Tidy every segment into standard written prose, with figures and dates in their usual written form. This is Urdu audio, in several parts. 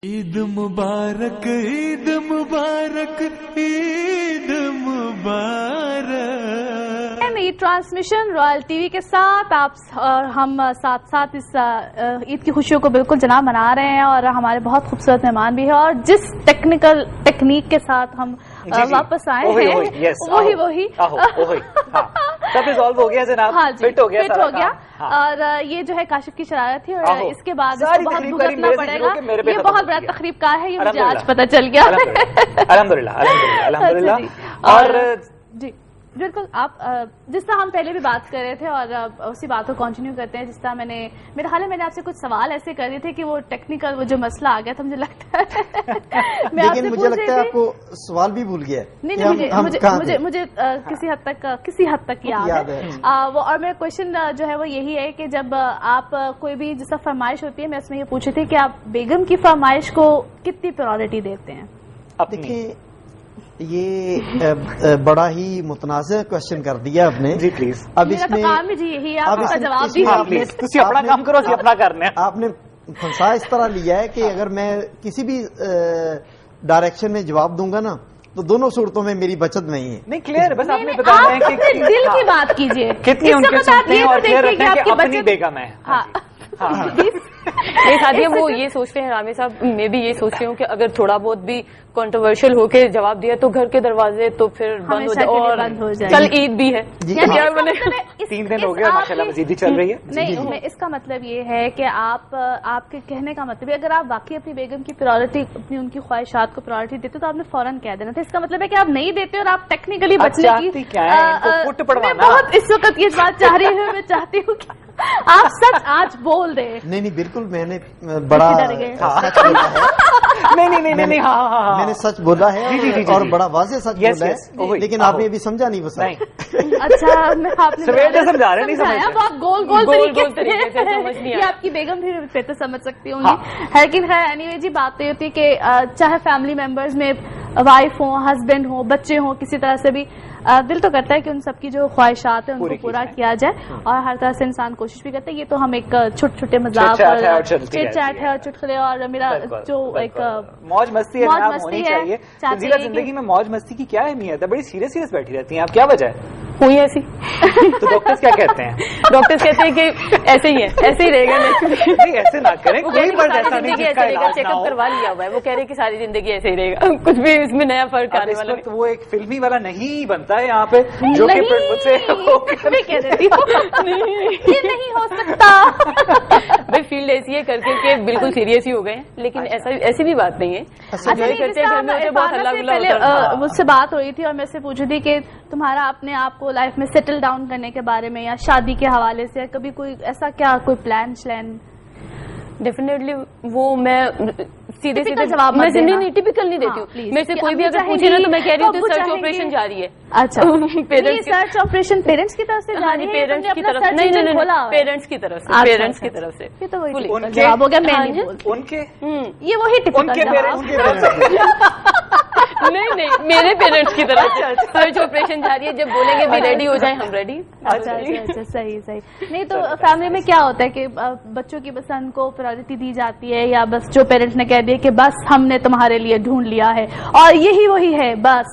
عید مبارک عید مبارک عید مبارک. عید ٹرانسمیشن رائل ٹی وی کے ساتھ آپ اور ہم ساتھ اس عید کی خوشیوں کو بالکل جناب منا رہے ہیں اور ہمارے بہت خوبصورت مہمان بھی ہیں اور جس ٹیکنیک کے ساتھ ہم واپس آئے ہیں وہی سب ریزالو ہو گیا جناب. ہاں جی فٹ ہو گیا اور یہ جو ہے کاشف کی شرارت تھی اور اس کے بعد اس کو بہت بھگتنا پڑے گا. یہ بہت بڑا تقریب کار ہے, یہ مجھے آج پتہ چل گیا. الحمدللہ. اور جی بالکل آپ جس طرح ہم پہلے بھی بات کر رہے تھے اور اسی بات کو کنٹینیو کرتے ہیں. جس طرح میرے حال میں نے آپ سے کچھ سوال ایسے کر رہے تھے کہ وہ ٹیکنیکل وہ جو مسئلہ آ گیا تھا, مجھے لگتا ہے لیکن مجھے لگتا ہے آپ کو سوال بھی بھول گیا. نہیں مجھے کسی حد تک یاد ہے وہ. اور میرا کوشچن جو ہے وہ یہی ہے کہ جب آپ کوئی بھی جیسا فرمائش ہوتی ہے, میں اس میں یہ پوچھی تھی کہ آپ بیگم کی فرمائش کو کتنی پرائورٹی دیتے ہیں؟ دیکھیں یہ بڑا ہی متنازع کوشچن کر دیا آپ نے. جی پلیز. اب اس میں یہی ہے, آپ کا جواب بھی اپنا کام کرو, اپنا کرنا ہے. آپ نے پھنسا اس طرح لیا ہے کہ اگر میں کسی بھی ڈائریکشن میں جواب دوں گا نا تو دونوں صورتوں میں میری بچت نہیں ہے. نہیں کلیئر ہے, بس آپ نے بتانا ہے کہ دل کی بات کیجیے کتنی ان کے سنتے ہیں اور کلیئر رکھنا ہے کہ اپنی بیگم ہے. نہیں سادیہ, وہ یہ سوچتے ہیں رامے صاحب, میں بھی یہ سوچتی ہوں کہ اگر تھوڑا بہت بھی کنٹروورشل ہو کے جواب دیا تو گھر کے دروازے تو پھر بند ہو جائے. کل عید بھی ہے, 3 دن ہو گیا ماشاءاللہ, مزید ہی چل رہی ہے. نہیں, اس کا مطلب یہ ہے کہ آپ کے کہنے کا مطلب ہے اگر آپ واقعی اپنی بیگم کی پرائورٹی, اپنی ان کی خواہشات کو پرائورٹی دیتے تو آپ نے فوراً کہہ دینا تھا. اس کا مطلب ہے کہ آپ نہیں دیتے اور آپ ٹیکنیکلی بچنے کی بہت اس وقت یہ بات چاہ رہی ہوں. میں چاہتی ہوں کہ آپ سچ آج بول دیں. نہیں بالکل, میں نے بڑا میں نے سچ بولا ہے اور بڑا واضح سچ بولا ہے, لیکن آپ نے ابھی سمجھا نہیں. بس اچھا, آپ سمجھا رہے نہیں آپ گول طریقے سے یہ آپ کی بیگم بھی پھر تو سمجھ سکتی ہوں گی. لیکن خیر اینی وے جی, بات تو یہ ہوتی ہے کہ چاہے فیملی ممبرز میں وائف ہوں, ہسبینڈ ہوں, بچے ہوں, کسی طرح سے بھی دل تو کرتا ہے کہ ان سب کی جو خواہشات ہیں ان کو پورا کیا جائے اور ہر طرح سے انسان کوشش بھی کرتا ہے. یہ تو ہم ایک چھوٹے مذاق اور چٹ چیٹ ہے اور چٹکلے اور میرا جو ایک موج مستی ہونی چاہیے. زندگی میں موج مستی کی کیا اہمیت ہے؟ بڑی سیریس بیٹھی رہتی ہیں آپ, کیا وجہ ہے؟ ہوئی ایسی. تو ڈاکٹرز کیا کہتے ہیں؟ ڈاکٹرز کہتے ہیں کہ ایسے ہی ہے, ایسے ہی رہے گا. نہیں ایسے نہ کریں, کوئی مرض ایسا نہیں جس کا علاج نہ ہو. چیک اپ کروا لیا ہوا ہے, وہ کہہ رہے ہیں کہ ساری زندگی ایسے ہی رہے گا, کچھ بھی اس میں نیا فرق آنے والا. وہ ایک فلمی والا نہیں بنتا ہے یہاں پہ جو کہ مجھ سے یہ نہیں ہو سکتا. بھائی فیلڈ ایسی ہے کر کے کہ بالکل سیریس ہی ہو گئے, لیکن ایسی بھی بات نہیں ہے. مجھ سے بات ہوئی تھی اور میں سے پوچھی تھی کہ تمہارا اپنے آپ کو لائف میں سیٹل ڈاؤن کرنے کے بارے میں یا شادی کے حوالے سے کبھی کوئی ایسا کیا کوئی پلان شلان؟ ڈیفینیٹلی وہ میں سیدھے جواب میں نہیں ٹپیکل نہیں دیتی ہوں. میرے سے کوئی بھی اگر پوچھے نا تو میں کہہ رہی ہوں کہ سرچ آپریشن جاری ہے. اچھا, سرچ آپریشن پیرنٹس کی طرف سے جاری ہے؟ پیرنٹس کی طرف سے نہیں, پیرنٹس کی طرف سے. پیرنٹس کی طرف سے یہ تو وہی جواب ہو گیا. میں ان کے یہ وہی نہیں میرے پیرنٹس کی طرف سے سرچ آپریشن جاری ہے. جب بولیں گے بھی ریڈی ہو جائیں ہم ریڈی. اچھا صحیح. نہیں تو فیملی میں کیا ہوتا ہے کہ بچوں کی پسند کو پرائورٹی دی جاتی ہے یا بس جو پیرنٹس نے کہہ دیا کہ بس ہم نے تمہارے لیے ڈھونڈ لیا ہے اور یہی وہی ہے بس؟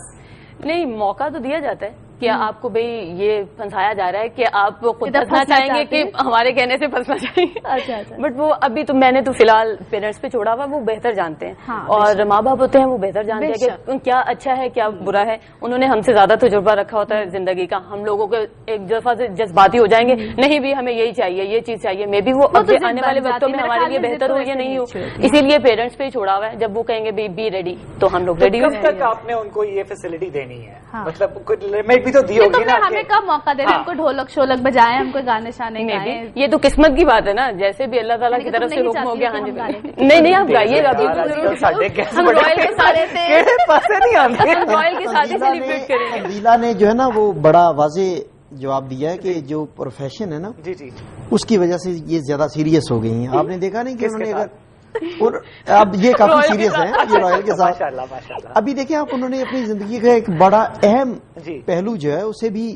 نہیں, موقع تو دیا جاتا ہے کہ آپ کو بھئی یہ پھنسایا جا رہا ہے کہ آپ خود پھنسنا چاہیں گے کہ ہمارے کہنے سے پھنسنا چاہیں گے. بٹ وہ ابھی تو میں نے تو فی الحال پیرنٹس پہ چھوڑا ہوا, وہ بہتر جانتے ہیں اور ماں باپ ہوتے ہیں وہ بہتر جانتے ہیں کہ کیا اچھا ہے کیا برا ہے. انہوں نے ہم سے زیادہ تجربہ رکھا ہوتا ہے زندگی کا. ہم لوگوں کو ایک دفعہ سے جذباتی ہو جائیں گے, نہیں بھی ہمیں یہی چاہیے, یہ چیز چاہیے, میں بھی وہ آنے والے وقتوں میں ہمارے لیے بہتر ہو یا نہیں ہو, اسی لیے پیرنٹس پہ ہی چھوڑا ہوا ہے. جب وہ کہیں گے بی ریڈی تو ہم لوگ ریڈی. کب تک آپ نے ان کو یہ فیسلٹی دینی ہے؟ مطلب لمٹ بھی تو دی ہوگی نا. ہمیں کب موقع دے رہے ہیں ہم کو ڈھولک شولک بجائیں, ہم کو گانے شانے گائیں؟ یہ تو قسمت کی بات ہے نا, جیسے بھی اللہ تعالیٰ کی طرف سے حکم ہو گیا. ہاں جی نہیں آپ گائیے گا, ہم رائل کے ساتھ سیلیبریٹ کریں گے. لیلا نے جو ہے نا وہ بڑا واضح جواب دیا ہے کہ جو پروفیشن ہے نا اس کی وجہ سے یہ زیادہ سیریس ہو گئی ہیں. آپ نے دیکھا نہیں کہ انہوں نے اگر اور اب یہ کافی سیریس ہے یہ رائل کے ساتھ. ابھی دیکھیں آپ, انہوں نے اپنی زندگی کا ایک بڑا اہم پہلو جو ہے اسے بھی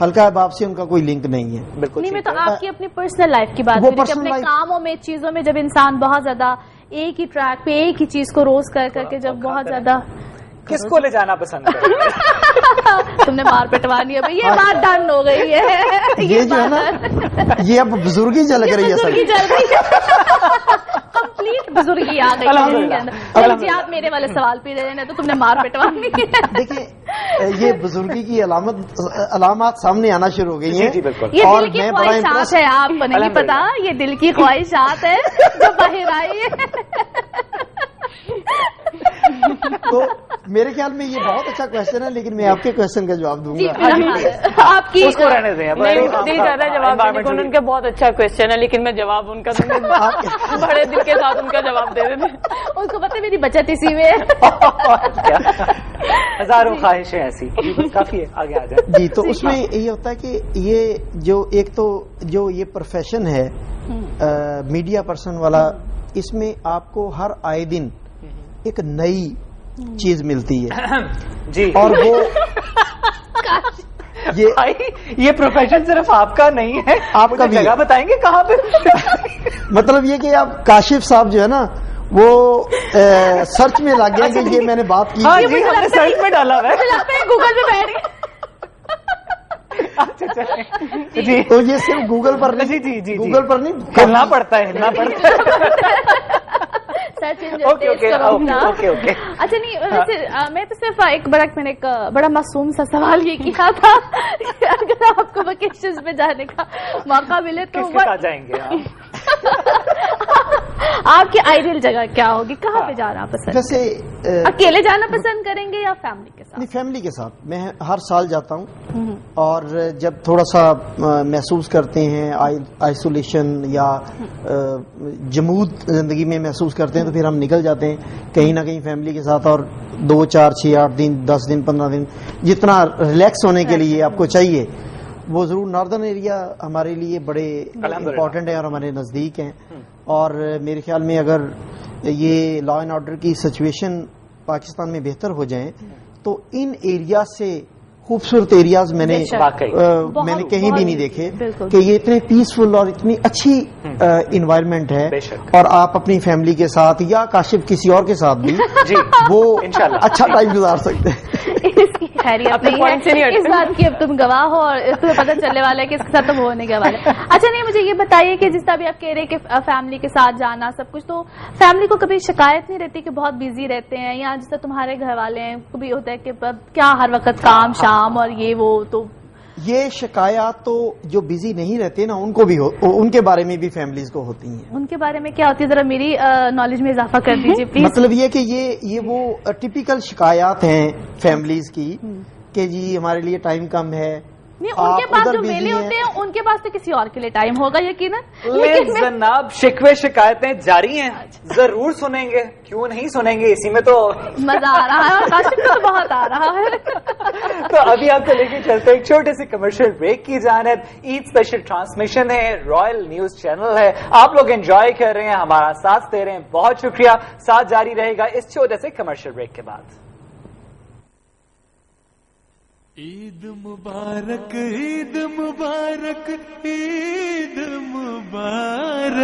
ہلکا باب سے ان کا کوئی لنک نہیں ہے. بالکل نہیں, میں تو آپ کی اپنی پرسنل لائف کی بات کر رہی ہوں, اپنے کاموں میں, چیزوں میں, جب انسان بہت زیادہ ایک ہی ٹریک پہ ایک ہی چیز کو روز کر کر کے جب بہت زیادہ. کس کو لے جانا پسند کریں؟ تم نے مار پٹوانی ہے, یہ بات ڈن ہو گئی ہے. یہ جو ہے نا, یہ اب بزرگی جھلک رہی ہے, بزرگی چل رہی ہے, کمپلیٹ بزرگی آ گئی. جی آپ میرے والے سوال پہ دے رہے تو تم نے مار پٹوانی ہے. دیکھیے یہ بزرگی کی علامات سامنے آنا شروع ہو گئی ہیں. یہ دل کی خواہشات ہے, آپ کو نہیں پتا, یہ دل کی خواہشات ہے جو باہر آئی ہے. تو میرے خیال میں یہ بہت اچھا کوشچن ہے, لیکن میں آپ کے کوشچن کا جواب دوں گا. آپ کی دل چاہتا ہے جواب دینے کو, ان کا بہت اچھا کوشچن ہے, لیکن میں جواب ان کا بڑے دل کے ساتھ ان کا جواب دے دیتے. ان کو پتہ میری بچت اسی میں ہزاروں خواہشیں ایسی, کافی ہے, آگے آ جائے. جی, تو اس میں یہ ہوتا ہے کہ یہ جو ایک تو جو یہ پروفیشن ہے میڈیا پرسن والا, اس میں آپ کو ہر آئے دن ایک نئی چیز ملتی ہے. جی, اور وہ یہ پروفیشن صرف آپ کا نہیں ہے, آپ کا بھی جگہ بتائیں گے کہاں پہ؟ مطلب یہ کہ آپ کاشف صاحب جو ہے نا وہ سرچ میں لگ گیا کہ یہ میں نے بات کی. جی, ہم نے سرچ میں ڈالا ہوا ہے, گوگل پہ بیٹھ گئے. جی, تو یہ صرف گوگل پر نہیں, جی جی گوگل پر نہیں, ہلنا پڑتا ہے, ہلنا پڑتا ہے. اچھا نہیں, میں تو صرف میں نے ایک بڑا معصوم سا سوال یہ کیا تھا کہ اگر آپ کو ویکیشنز پہ جانے کا موقع ملے تو جائیں گے آپ کی آئیڈیل جگہ کیا ہوگی, کہاں پہ جانا پسند؟ ویسے اکیلے جانا پسند کریں گے یا فیملی کے ساتھ؟ فیملی کے ساتھ. میں ہر سال جاتا ہوں, اور جب تھوڑا سا محسوس کرتے ہیں آئسولیشن یا جمود زندگی میں محسوس کرتے ہیں, تو پھر ہم نکل جاتے ہیں کہیں نہ کہیں فیملی کے ساتھ, اور 2 4 6 8 دن 10 دن 15 دن جتنا ریلیکس ہونے کے لیے آپ کو چاہیے وہ ضرور. ناردرن ایریا ہمارے لیے بڑے امپورٹنٹ ہے اور ہمارے نزدیک ہیں, اور میرے خیال میں اگر یہ لا اینڈ آرڈر کی سچویشن پاکستان میں بہتر ہو جائیں تو ان ایریا سے خوبصورت ایریاز میں نے کہیں بھی نہیں دیکھے کہ یہ اتنے پیسفل اور اتنی اچھی انوائرمنٹ ہے, اور آپ اپنی فیملی کے ساتھ یا کاشف کسی اور کے ساتھ بھی وہ اچھا ٹائم گزار سکتے ہیں. اس بات کی اب تم گواہ ہو, اور تمہیں پتہ چلنے والا ہے کہ اس کے ساتھ تم ہونے کے والے. اچھا نہیں, مجھے یہ بتائیے کہ جس طرح بھی آپ کہہ رہے کہ فیملی کے ساتھ جانا سب کچھ, تو فیملی کو کبھی شکایت نہیں رہتی کہ بہت بزی رہتے ہیں, یا جس طرح تمہارے گھر والے ہیں کبھی ہوتا ہے کہ کیا ہر وقت کام شام اور یہ وہ, تو یہ شکایات تو جو بزی نہیں رہتے نا ان کو بھی ان کے بارے میں بھی فیملیز کو ہوتی ہیں. ان کے بارے میں کیا ہوتی ہے, ذرا میری نالج میں اضافہ کر دیجیے پلیز. مطلب یہ کہ یہ وہ ٹپیکل شکایات ہیں فیملیز کی کہ جی ہمارے لیے ٹائم کم ہے. ان کے پاس جو میلے ہوتے ہیں ان کے پاس تو کسی اور کے لیے ٹائم ہوگا یقیناً. جناب شکوے شکایتیں جاری ہیں, ضرور سنیں گے, کیوں نہیں سنیں گے, اسی میں تو مزہ آ رہا ہے اور کاشف کو بہت آ رہا ہے. تو ابھی آپ کو لے کے چلتے ایک چھوٹے سے کمرشل بریک کی جانب. عید اسپیشل ٹرانسمیشن ہے, رائل نیوز چینل ہے, آپ لوگ انجوائے کر رہے ہیں, ہمارا ساتھ دے رہے ہیں, بہت شکریہ. ساتھ جاری رہے گا اس چھوٹے سے کمرشل بریک کے بعد. عید مبارک عید مبارک عید مبارک.